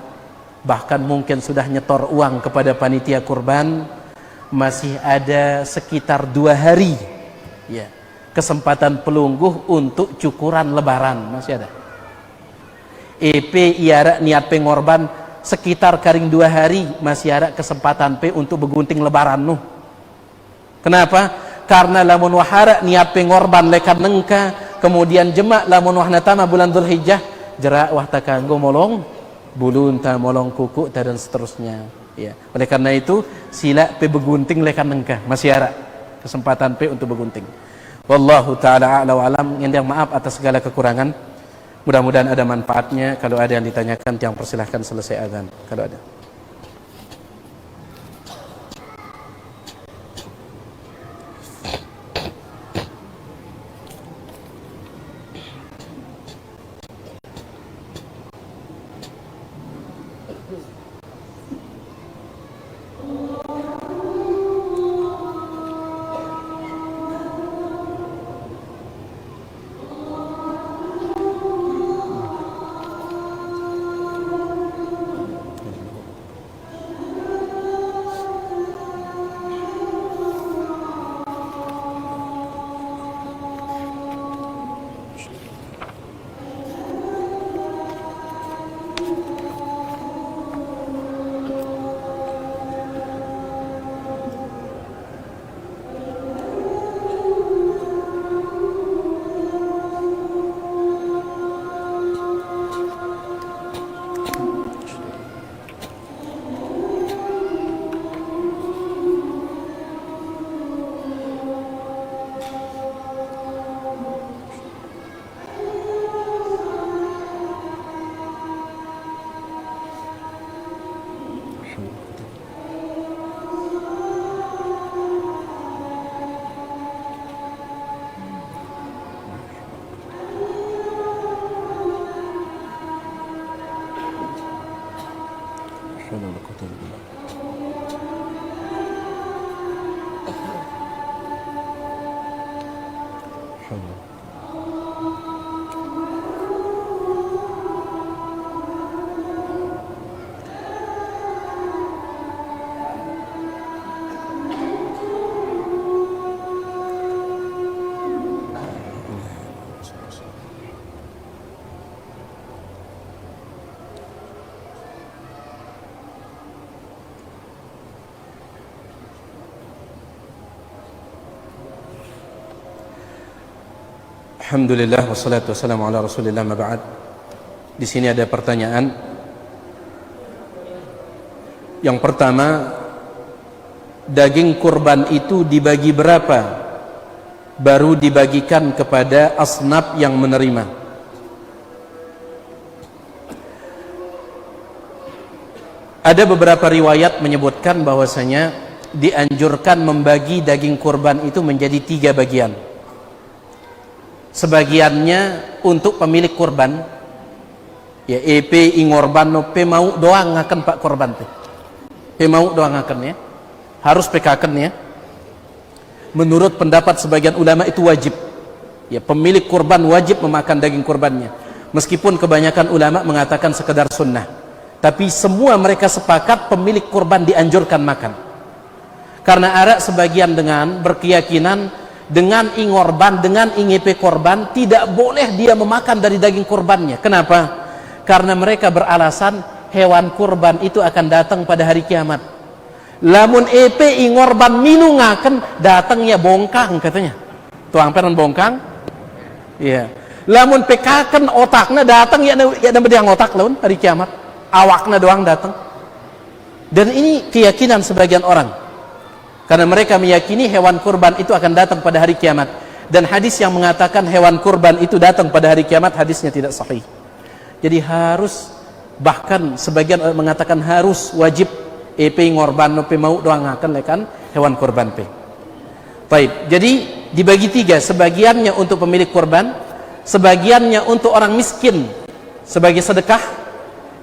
bahkan mungkin sudah nyetor uang kepada panitia kurban, masih ada sekitar 2 hari, ya, kesempatan pelungguh untuk cukuran lebaran, masih ada. EP iara niat pengorban sekitar karing 2 hari, masih ada kesempatan untuk begunting lebaran nuh. Kenapa? Karena lamun wahara niat pengorban lekan nengka, kemudian jemak lamun wahna tama bulan Dzulhijjah, jerak wah ta kanggo molong bulun ta molong kuku ta dan seterusnya, ya. Oleh karena itu sila begunting lekan nengka, masih ada kesempatan untuk begunting. Wallahu taala a'la wa alam. Yang maaf atas segala kekurangan. Mudah-mudahan ada manfaatnya. Kalau ada yang ditanyakan, yang persilahkan selesai azan. Kalau ada. Alhamdulillah wassalatu wassalamu ala Rasulillah ma ba'd. Di sini ada pertanyaan. Yang pertama, daging kurban itu dibagi berapa baru dibagikan kepada asnaf yang menerima? Ada beberapa riwayat menyebutkan bahwasanya dianjurkan membagi daging kurban itu menjadi 3 bagian. Sebagiannya untuk pemilik kurban, ya EP ingorban no pe mau doang akan pak korban pe mau doang akan ya, harus pekakan ya. Menurut pendapat sebagian ulama itu wajib, ya pemilik kurban wajib memakan daging kurbannya, meskipun kebanyakan ulama mengatakan sekedar sunnah, tapi semua mereka sepakat pemilik kurban dianjurkan makan. Karena ada sebagian dengan berkeyakinan dengan ingorban, dengan ingepe korban tidak boleh dia memakan dari daging kurbannya. Kenapa? Karena mereka beralasan hewan kurban itu akan datang pada hari kiamat. Lamun EP ingorban minungaken datangnya bongkang katanya. Tuang peran bongkang. Iya. Lamun pekaken otakna datang ya ada bediang otak laun hari kiamat. Awakna doang datang. Dan ini keyakinan sebagian orang. Karena mereka meyakini hewan kurban itu akan datang pada hari kiamat. Dan hadis yang mengatakan hewan kurban itu datang pada hari kiamat, hadisnya tidak sahih. Jadi harus, bahkan sebagian mengatakan harus wajib EP ngorban no pe mau doang akan lekan hewan kurban pe. Baik, jadi dibagi 3, sebagiannya untuk pemilik kurban, sebagiannya untuk orang miskin sebagai sedekah,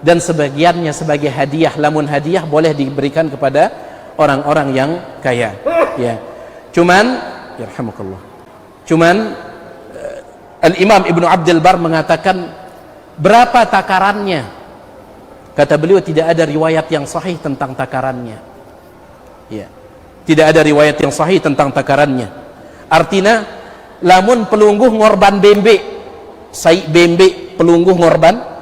dan sebagiannya sebagai hadiah. Lamun hadiah boleh diberikan kepada orang-orang yang kaya, ya. Cuman, yarhamukallah. Cuman Al-Imam Ibnu Abdul Bar mengatakan berapa takarannya? Kata beliau tidak ada riwayat yang sahih tentang takarannya. Ya. Tidak ada riwayat yang sahih tentang takarannya. Artinya, lamun pelungguh ngorban bembe, sai bembe pelungguh ngorban,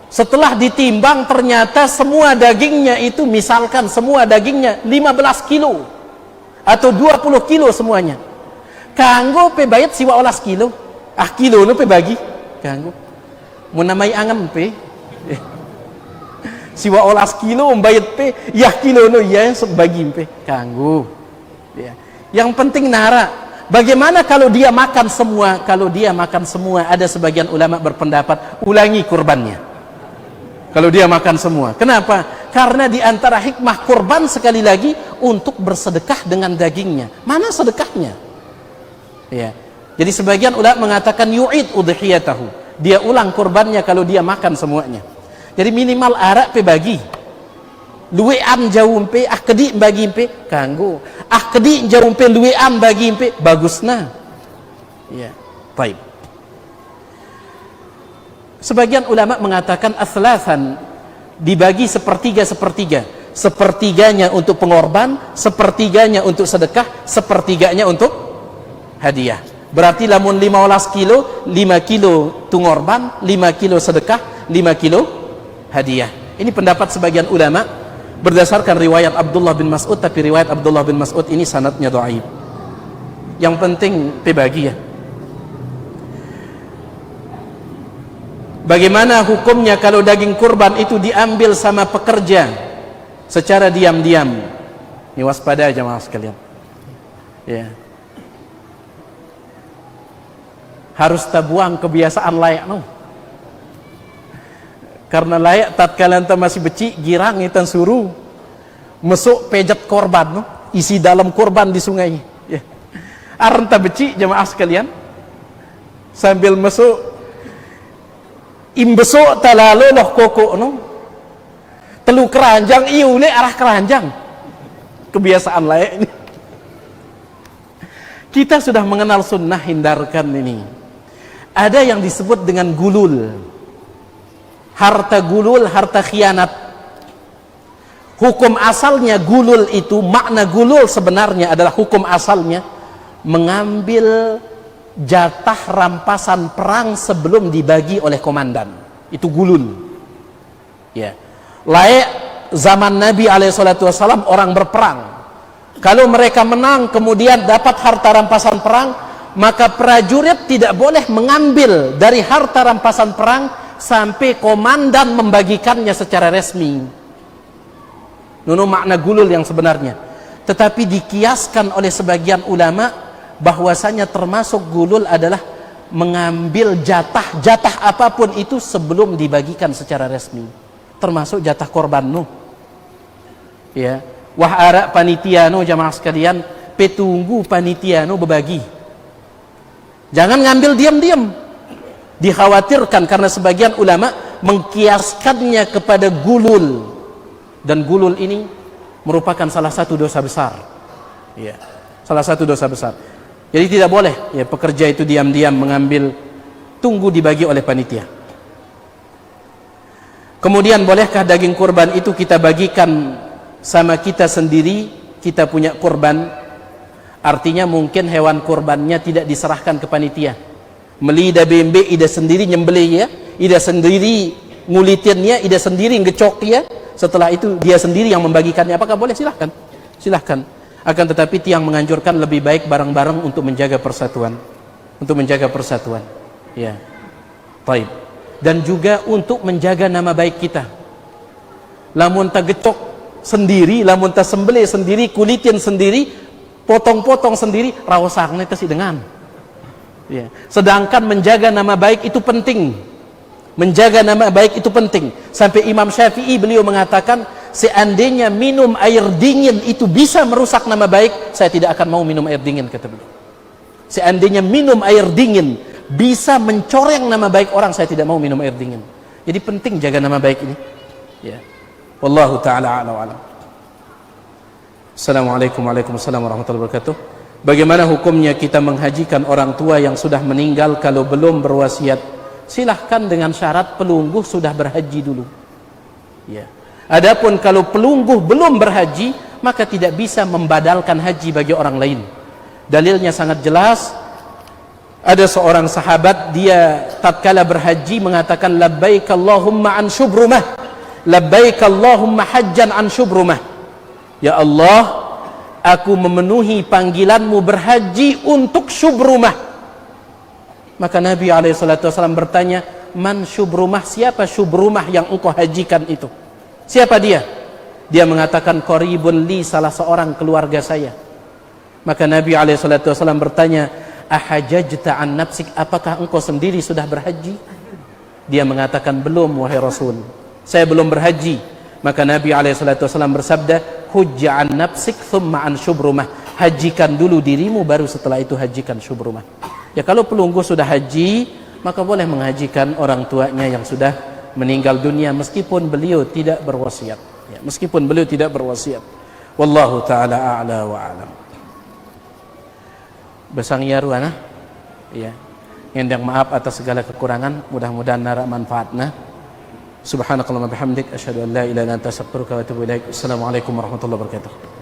setelah ditimbang ternyata semua dagingnya itu, misalkan semua dagingnya 15 kilo atau 20 kilo semuanya, kanggo pe bayat siwa olas kilo, kilo no pe bagi kanggo mau namai angam pe siwa olas kilo bayat pe ya kilo no ya bagi pe kanggo ya. Yang penting nara, bagaimana kalau dia makan semua? Kalau dia makan semua, ada sebagian ulama berpendapat ulangi kurbannya. Kalau dia makan semua, kenapa? Karena di antara hikmah kurban sekali lagi untuk bersedekah dengan dagingnya. Mana sedekahnya? Ya. Jadi sebagian ulama mengatakan yu'id udhiyatahu. Dia ulang kurbannya kalau dia makan semuanya. Jadi minimal arak pe bagi. Luwean jauh pe kedi bagi pe kanggo. Kedi jauh pe luwean bagi pe bagusna. Ya. Baik. Sebagian ulama mengatakan aslasan dibagi sepertiga-sepertiga. Sepertiganya untuk pengorban, sepertiganya untuk sedekah, sepertiganya untuk hadiah. Berarti lamun 15 kilo, 5 kilo tungorban, 5 kilo sedekah, 5 kilo hadiah. Ini pendapat sebagian ulama berdasarkan riwayat Abdullah bin Mas'ud, tapi riwayat Abdullah bin Mas'ud ini sanadnya dhaif. Yang penting bagi ya. Bagaimana hukumnya kalau daging kurban itu diambil sama pekerja secara diam-diam? Ini waspada jemaah sekalian. Ya. Harus tabuang kebiasaan layak no. Karena layak tatkala enta masih beci girang itu suruh mesuk pejat korban no, isi dalam korban di sungai. Ya. Arenta beci jemaah sekalian sambil mesuk imbesuk talalo loh koko no telu keranjang iu le arah keranjang, kebiasaan layak ini. Kita sudah mengenal sunnah, hindarkan ini. Ada yang disebut dengan gulul, harta gulul, harta khianat. Hukum asalnya gulul itu, makna gulul sebenarnya adalah hukum asalnya mengambil jatah rampasan perang sebelum dibagi oleh komandan. Itu gulul. Ya. Layak zaman Nabi SAW orang berperang. Kalau mereka menang kemudian dapat harta rampasan perang, maka prajurit tidak boleh mengambil dari harta rampasan perang sampai komandan membagikannya secara resmi. Nuno makna gulul yang sebenarnya. Tetapi dikiaskan oleh sebagian ulama bahwasanya termasuk gulul adalah mengambil jatah apapun itu sebelum dibagikan secara resmi, termasuk jatah korban nu. Ya, wah arak panitia nu jamaah sekalian, petunggu panitia nu berbagi. Jangan ngambil diam-diam. Dikhawatirkan karena sebagian ulama mengkiaskannya kepada gulul, dan gulul ini merupakan salah satu dosa besar. Ya, salah satu dosa besar. Jadi tidak boleh ya pekerja itu diam-diam mengambil, tunggu dibagi oleh panitia. Kemudian bolehkah daging kurban itu kita bagikan sama kita sendiri? Kita punya kurban, artinya mungkin hewan kurbannya tidak diserahkan ke panitia. Melida bembe ida sendiri nyembelih ya, ida sendiri ngulitinnya, ida sendiri ngecok ya. Setelah itu dia sendiri yang membagikannya. Apakah boleh? Silahkan, silahkan. Akan tetapi tiang menganjurkan lebih baik bareng-bareng untuk menjaga persatuan, untuk menjaga persatuan. Ya, baik. Dan juga untuk menjaga nama baik kita. Lamun ta gecok sendiri, lamun ta sembelih sendiri, kulitin sendiri, potong-potong sendiri, rawasakna itu sih dengan. Ya. Sedangkan menjaga nama baik itu penting. Menjaga nama baik itu penting. Sampai Imam Syafi'i beliau mengatakan, seandainya minum air dingin itu bisa merusak nama baik, saya tidak akan mau minum air dingin, kata beliau. Seandainya minum air dingin bisa mencoreng nama baik orang, saya tidak mau minum air dingin. Jadi penting jaga nama baik ini. Ya. Wallahu taala a'lam wa a'lam. Assalamualaikum warahmatullahi wabarakatuh. Bagaimana hukumnya kita menghajikan orang tua yang sudah meninggal kalau belum berwasiat? Silahkan dengan syarat pelungguh sudah berhaji dulu. Ya. Adapun kalau pelungguh belum berhaji, maka tidak bisa membadalkan haji bagi orang lain. Dalilnya sangat jelas. Ada seorang sahabat, dia tatkala berhaji mengatakan labbaik Allahumma an syubrumah, labbaik Allahumma hajjan an syubrumah. Ya Allah, aku memenuhi panggilanmu berhaji untuk syubrumah. Maka Nabi SAW bertanya, man syubrumah, siapa syubrumah yang engkau hajikan itu? Siapa dia? Dia mengatakan qaribun li, salah seorang keluarga saya. Maka Nabi SAW bertanya, ahajajta an nafsik, apakah engkau sendiri sudah berhaji? Dia mengatakan belum wahai Rasul, saya belum berhaji. Maka Nabi SAW bersabda, hujja an nafsik thumma an syubrumah, hajikan dulu dirimu baru setelah itu hajikan syubrumah. Ya, kalau pelungguh sudah haji, maka boleh menghajikan orang tuanya yang sudah meninggal dunia meskipun beliau tidak berwasiat. Ya, meskipun beliau tidak berwasiat. Wallahu taala a'la wa a'lam. Besang yaruana. Ya. Ngendang maaf atas segala kekurangan, mudah-mudahan nara manfaatna. Subhanakallahumma bihamdik asyhadu an la ilaha illa anta astaghfiruka wa atubu ilaik. Assalamualaikum warahmatullahi wabarakatuh.